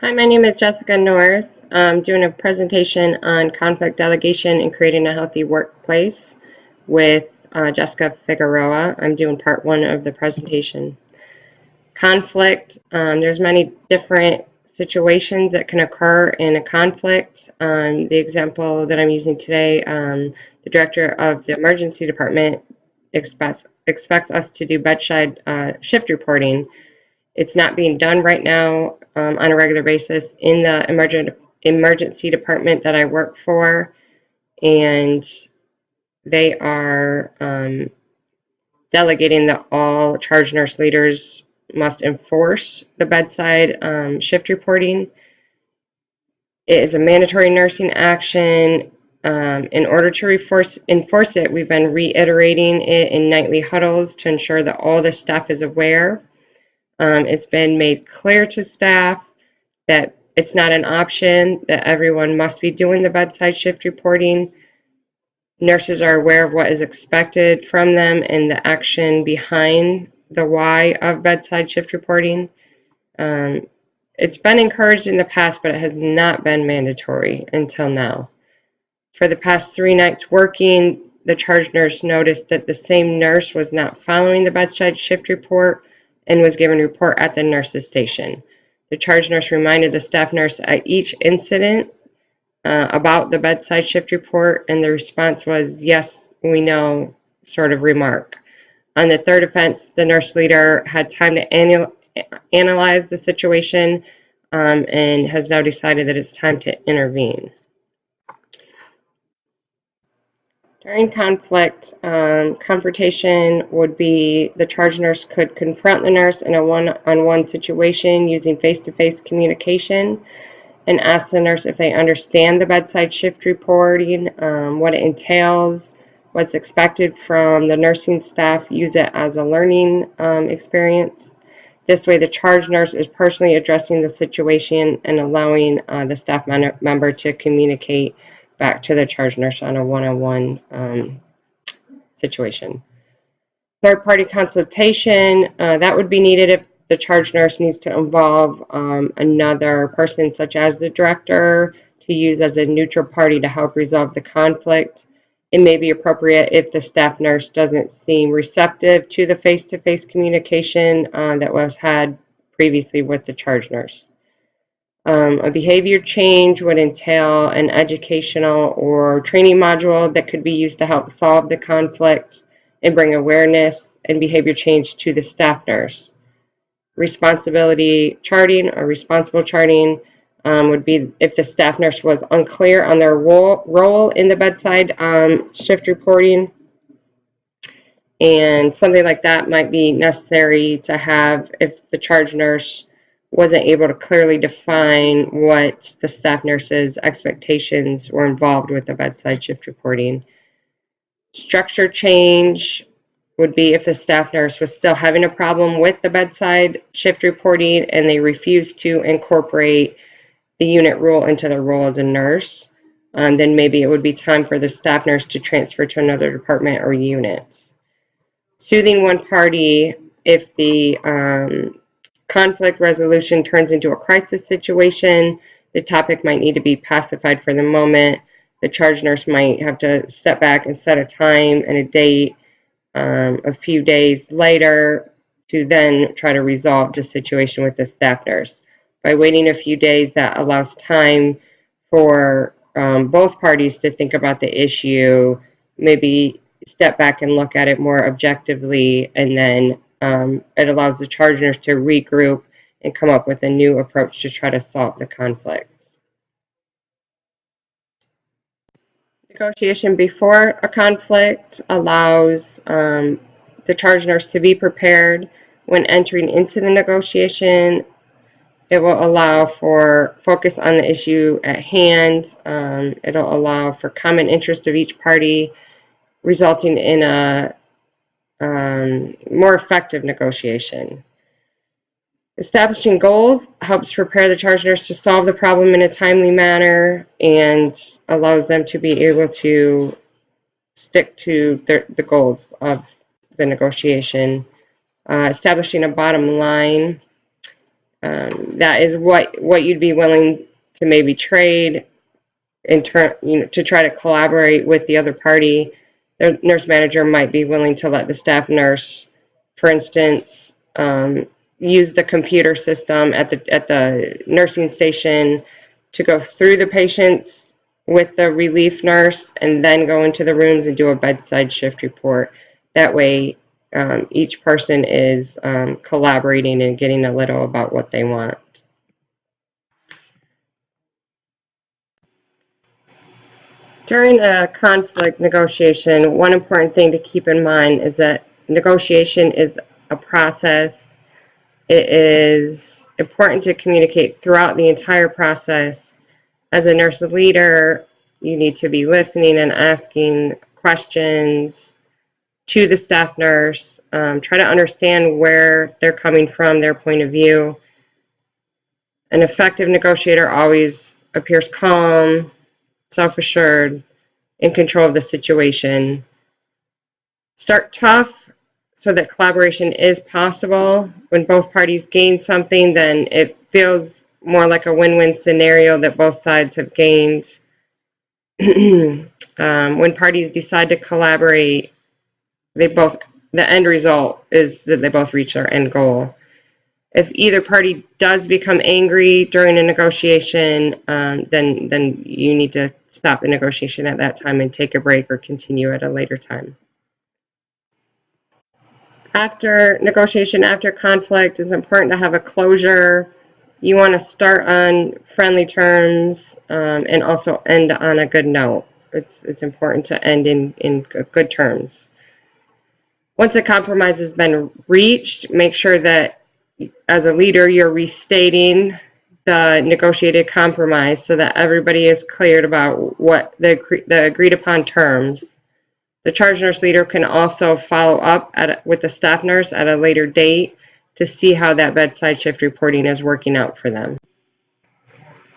Hi, my name is Jessica North. I'm doing a presentation on conflict delegation and creating a healthy workplace with Jessica Figueroa. I'm doing part one of the presentation. Conflict, there's many different situations that can occur in a conflict. The example that I'm using today, the director of the emergency department expects us to do bedside shift reporting. It's not being done right now on a regular basis in the emergency department that I work for, and they are delegating that all charge nurse leaders must enforce the bedside shift reporting. It is a mandatory nursing action. In order to enforce it, we've been reiterating it in nightly huddles to ensure that all the staff is aware. It's been made clear to staff that it's not an option, that everyone must be doing the bedside shift reporting. Nurses are aware of what is expected from them and the action behind the why of bedside shift reporting. It's been encouraged in the past, but it has not been mandatory until now. For the past 3 nights working, the charge nurse noticed that the same nurse was not following the bedside shift report and was given a report at the nurse's station. The charge nurse reminded the staff nurse at each incident about the bedside shift report, and the response was, "Yes, we know," sort of remark. On the third offense, the nurse leader had time to analyze the situation and has now decided that it's time to intervene. During conflict, confrontation would be the charge nurse could confront the nurse in a one-on-one situation using face-to-face communication and ask the nurse if they understand the bedside shift reporting, what it entails, what's expected from the nursing staff, use it as a learning experience. This way, the charge nurse is personally addressing the situation and allowing the staff member to communicate back to the charge nurse on a one-on-one situation. Third-party consultation, that would be needed if the charge nurse needs to involve another person, such as the director, to use as a neutral party to help resolve the conflict. It may be appropriate if the staff nurse doesn't seem receptive to the face-to-face communication that was had previously with the charge nurse. A behavior change would entail an educational or training module that could be used to help solve the conflict and bring awareness and behavior change to the staff nurse. Responsibility charting or responsible charting would be if the staff nurse was unclear on their role in the bedside shift reporting, and something like that might be necessary to have if the charge nurse wasn't able to clearly define what the staff nurse's expectations were involved with the bedside shift reporting. Structure change would be if the staff nurse was still having a problem with the bedside shift reporting and they refused to incorporate the unit rule into their role as a nurse. Then maybe it would be time for the staff nurse to transfer to another department or unit. Soothing one party if the conflict resolution turns into a crisis situation, the topic might need to be pacified for the moment. The charge nurse might have to step back and set a time and a date a few days later to then try to resolve the situation with the staff nurse. By waiting a few days, that allows time for both parties to think about the issue, maybe step back and look at it more objectively, and then it allows the charge nurse to regroup and come up with a new approach to try to solve the conflict. Negotiation before a conflict allows the charge nurse to be prepared when entering into the negotiation. It will allow for focus on the issue at hand. It'll allow for common interest of each party, resulting in a more effective negotiation. Establishing goals helps prepare the charge nurse to solve the problem in a timely manner and allows them to be able to stick to the goals of the negotiation. Establishing a bottom line That is what you'd be willing to maybe trade to try to collaborate with the other party. The nurse manager might be willing to let the staff nurse, for instance, use the computer system at the nursing station to go through the patients with the relief nurse and then go into the rooms and do a bedside shift report. That way, each person is collaborating and getting a little about what they want. During a conflict negotiation, one important thing to keep in mind is that negotiation is a process. It is important to communicate throughout the entire process. As a nurse leader, you need to be listening and asking questions to the staff nurse. Try to understand where they're coming from, their point of view. An effective negotiator always appears calm, self-assured, in control of the situation. Start tough so that collaboration is possible. When both parties gain something, then it feels more like a win-win scenario that both sides have gained. When parties decide to collaborate, the end result is that they both reach their end goal. If either party does become angry during a negotiation, then you need to stop the negotiation at that time and take a break or continue at a later time. After negotiation, after conflict, it's important to have a closure. You want to start on friendly terms and also end on a good note. It's important to end in good terms. Once a compromise has been reached, make sure that as a leader, you're restating the negotiated compromise so that everybody is cleared about what the agreed upon terms. The charge nurse leader can also follow up with the staff nurse at a later date to see how that bedside shift reporting is working out for them.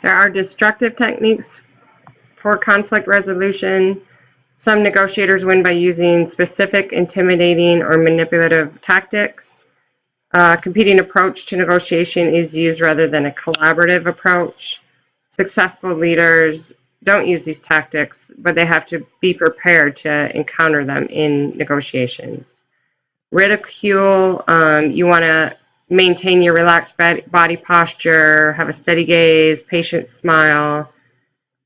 There are destructive techniques for conflict resolution. Some negotiators win by using specific, intimidating, or manipulative tactics. Competing approach to negotiation is used rather than a collaborative approach. Successful leaders don't use these tactics, but they have to be prepared to encounter them in negotiations. Ridicule, you want to maintain your relaxed body posture, have a steady gaze, patient smile.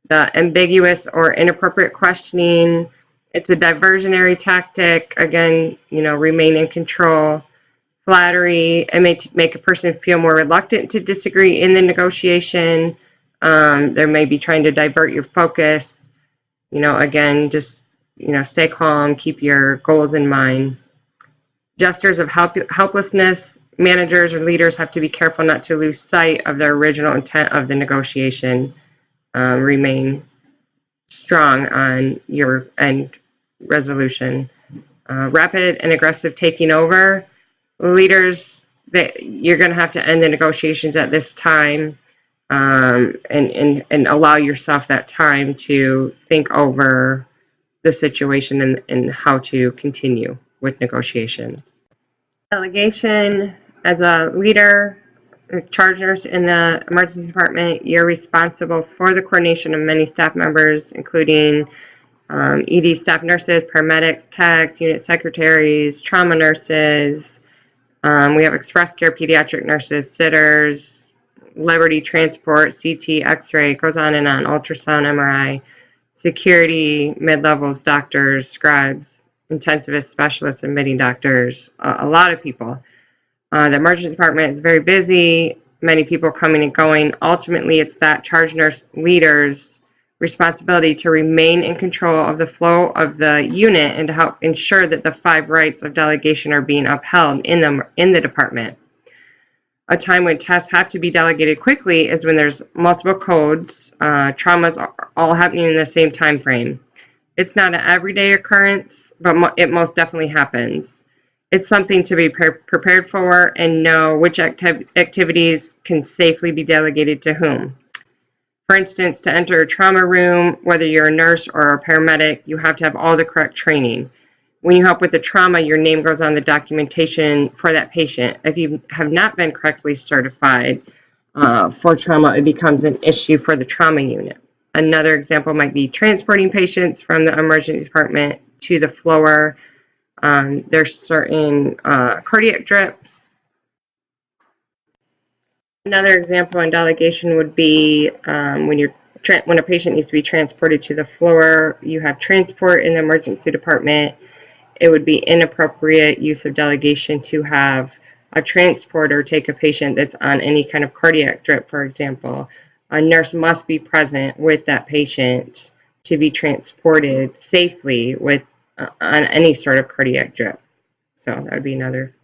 The ambiguous or inappropriate questioning, it's a diversionary tactic. Again, remain in control. Flattery, it may make a person feel more reluctant to disagree in the negotiation. They may be trying to divert your focus. Again, just, stay calm, keep your goals in mind. Gestures of helplessness, managers or leaders have to be careful not to lose sight of the original intent of the negotiation. Remain strong on your end resolution. Rapid and aggressive taking over. Leaders, you're going to have to end the negotiations at this time and allow yourself that time to think over the situation and how to continue with negotiations. Delegation, as a leader, charge nurse in the emergency department, you're responsible for the coordination of many staff members, including ED staff nurses, paramedics, techs, unit secretaries, trauma nurses. We have express care pediatric nurses, sitters, Liberty Transport, CT, X-ray, goes on and on, ultrasound, MRI, security, mid-levels, doctors, scribes, intensivist specialists, admitting doctors, a lot of people. The emergency department is very busy, many people coming and going. Ultimately, it's that charge nurse leader's responsibility to remain in control of the flow of the unit and to help ensure that the 5 rights of delegation are being upheld in the department. A time when tasks have to be delegated quickly is when there's multiple codes, traumas all happening in the same time frame. It's not an everyday occurrence, but it most definitely happens. It's something to be prepared for and know which activities can safely be delegated to whom. For instance, to enter a trauma room, whether you're a nurse or a paramedic, you have to have all the correct training. When you help with the trauma, your name goes on the documentation for that patient. If you have not been correctly certified for trauma, it becomes an issue for the trauma unit. Another example might be transporting patients from the emergency department to the floor. There's certain cardiac drips. Another example in delegation would be when a patient needs to be transported to the floor, you have transport in the emergency department. It would be inappropriate use of delegation to have a transporter take a patient that's on any kind of cardiac drip, for example. A nurse must be present with that patient to be transported safely on any sort of cardiac drip. So that would be another